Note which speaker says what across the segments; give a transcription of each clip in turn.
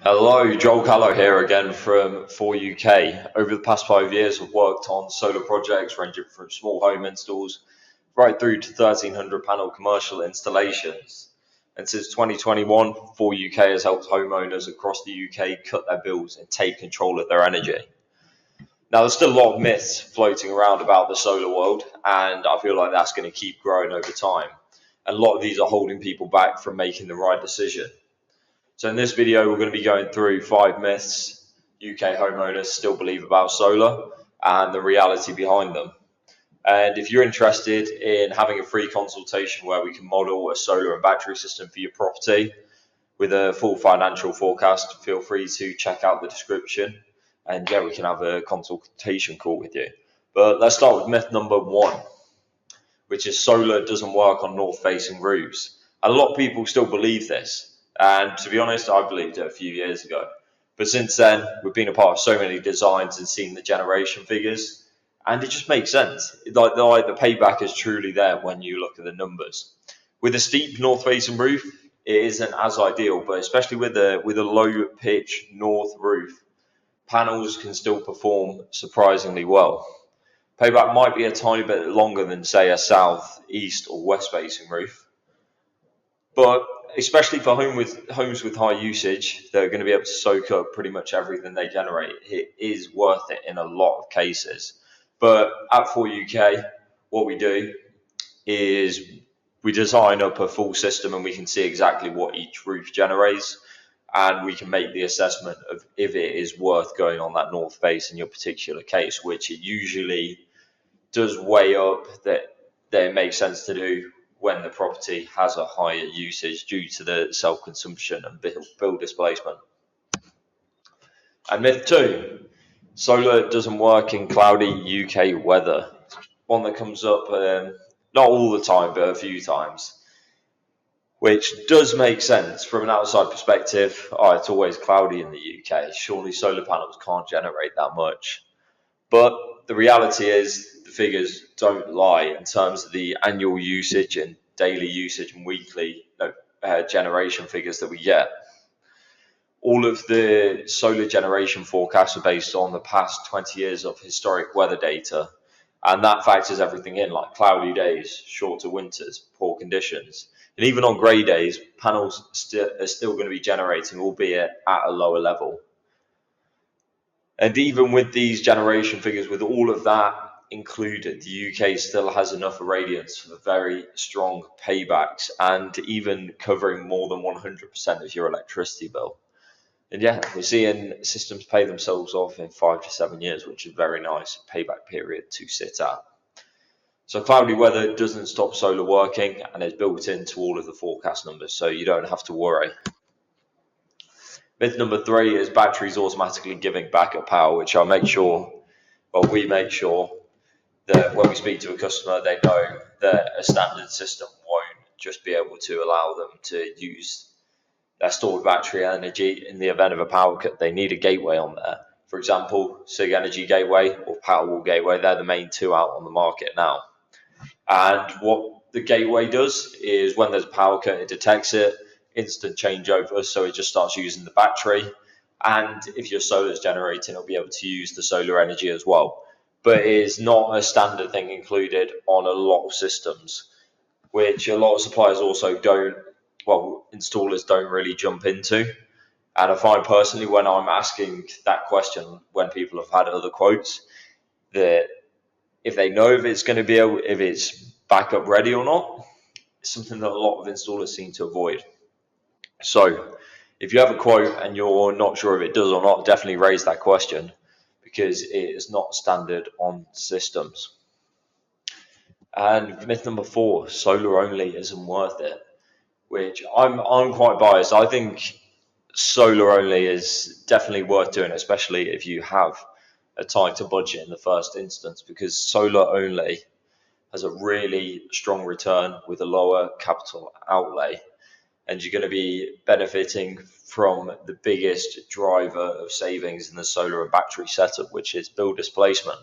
Speaker 1: Hello, Joel Callow here again from ForeUK. Over the past 5 years, I've worked on solar projects ranging from small home installs right through to 1,300 panel commercial installations. And since 2021, ForeUK has helped homeowners across the UK cut their bills and take control of their energy. Now, there's still a lot of myths floating around about the solar world, and I feel like that's going to keep growing over time. And a lot of these are holding people back from making the right decision. So in this video, we're going to be going through 5 myths UK homeowners still believe about solar and the reality behind them. And if you're interested in having a free consultation where we can model a solar and battery system for your property with a full financial forecast, feel free to check out the description and yeah, we can have a consultation call with you. But let's start with myth number 1, which is solar doesn't work on north-facing roofs. And a lot of people still believe this. And to be honest, I believed it a few years ago. But since then, we've been a part of so many designs and seen the generation figures, and it just makes sense. The payback is truly there when you look at the numbers. With a steep north-facing roof, it isn't as ideal, but especially with a low-pitch north roof, panels can still perform surprisingly well. Payback might be a tiny bit longer than, say, a south, east, or west-facing roof, but especially for homes with high usage, they're going to be able to soak up pretty much everything they generate. It is worth it in a lot of cases. But at ForeUK, what we do is we design up a full system and we can see exactly what each roof generates, and we can make the assessment of if it is worth going on that north face in your particular case, which it usually does weigh up that it makes sense to do when the property has a higher usage due to the self-consumption and bill displacement. And myth 2, solar doesn't work in cloudy UK weather. One that comes up not all the time, but a few times, which does make sense from an outside perspective. Oh, it's always cloudy in the UK. Surely solar panels can't generate that much. But the reality is the figures don't lie in terms of the annual usage and daily usage and weekly generation figures that we get. All of the solar generation forecasts are based on the past 20 years of historic weather data, and that factors everything in, like cloudy days, shorter winters, poor conditions. And even on grey days, panels are still going to be generating, albeit at a lower level. And even with these generation figures, with all of that included, the UK still has enough irradiance for very strong paybacks and even covering more than 100% of your electricity bill. And yeah, we're seeing systems pay themselves off in 5 to 7 years, which is a very nice payback period to sit at. So cloudy weather doesn't stop solar working and is built into all of the forecast numbers, so you don't have to worry. Myth number 3 is batteries automatically giving backup power, which we make sure that when we speak to a customer, they know that a standard system won't just be able to allow them to use their stored battery energy in the event of a power cut. They need a gateway on there. For example, SIG Energy Gateway or Powerwall Gateway, they're the main two out on the market now. And what the gateway does is when there's a power cut, it detects it, instant changeover, so it just starts using the battery. And if your solar is generating, it'll be able to use the solar energy as well. But it is not a standard thing included on a lot of systems, which a lot of suppliers also installers don't really jump into. And I find personally when I'm asking that question, when people have had other quotes, that if they know if it's going to be if it's backup ready or not, it's something that a lot of installers seem to avoid. So if you have a quote and you're not sure if it does or not, definitely raise that question because it is not standard on systems. And myth number 4, solar only isn't worth it, which I'm quite biased. I think solar only is definitely worth doing, especially if you have a tighter budget in the first instance, because solar only has a really strong return with a lower capital outlay, and you're going to be benefiting from the biggest driver of savings in the solar and battery setup, which is bill displacement.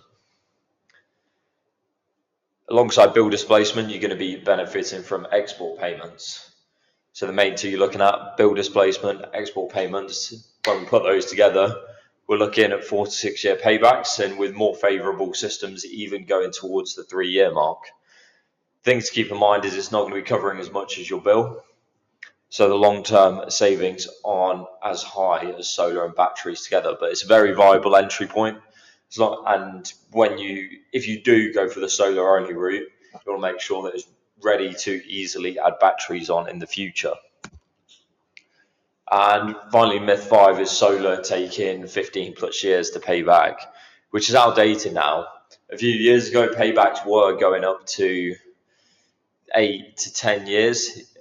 Speaker 1: Alongside bill displacement, you're going to be benefiting from export payments. So the main two you're looking at, bill displacement, export payments. When we put those together, we're looking at 4 to 6 year paybacks, and with more favourable systems even going towards the 3 year mark. Things to keep in mind is it's not going to be covering as much as your bill. So the long-term savings aren't as high as solar and batteries together, but it's a very viable entry point. And if you do go for the solar only route, you want to make sure that it's ready to easily add batteries on in the future. And finally, myth 5 is solar taking 15 plus years to pay back, which is outdated now. A few years ago, paybacks were going up to 8 to 10 years,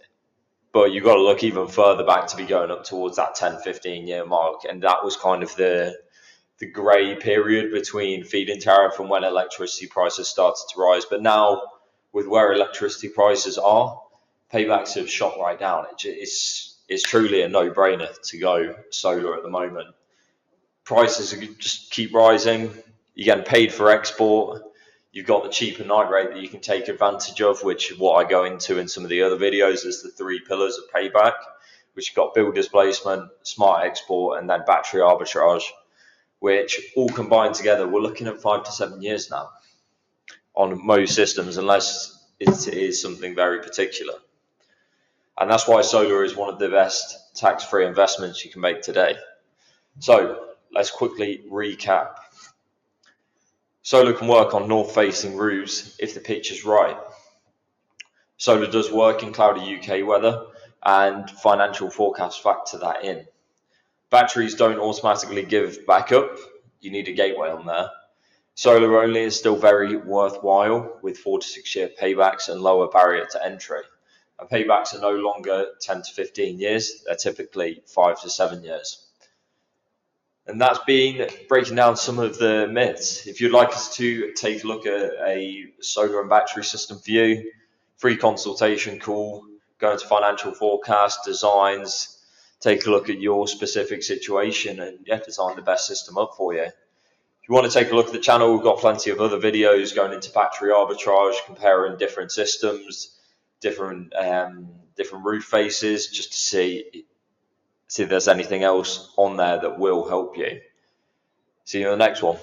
Speaker 1: but you've got to look even further back to be going up towards that 10-15 year mark. And that was kind of the grey period between feed-in tariff and when electricity prices started to rise. But now, with where electricity prices are, paybacks have shot right down. It's truly a no-brainer to go solar at the moment. Prices just keep rising. You're getting paid for export. You've got the cheaper night rate that you can take advantage of, which what I go into in some of the other videos is the 3 pillars of payback, which you've got bill displacement, smart export, and then battery arbitrage, which all combined together, we're looking at 5 to 7 years now on most systems, unless it is something very particular. And that's why solar is one of the best tax-free investments you can make today. So let's quickly recap. Solar can work on north-facing roofs if the pitch is right. Solar does work in cloudy UK weather, and financial forecasts factor that in. Batteries don't automatically give backup. You need a gateway on there. Solar only is still very worthwhile with 4 to 6 year paybacks and lower barrier to entry. And paybacks are no longer 10 to 15 years, they're typically 5 to 7 years. And that's been breaking down some of the myths. If you'd like us to take a look at a solar and battery system for you, free consultation call, go into financial forecast, designs, take a look at your specific situation and design the best system up for you. If you want to take a look at the channel, we've got plenty of other videos going into battery arbitrage, comparing different systems, different roof faces, just to see if there's anything else on there that will help you. See you in the next one.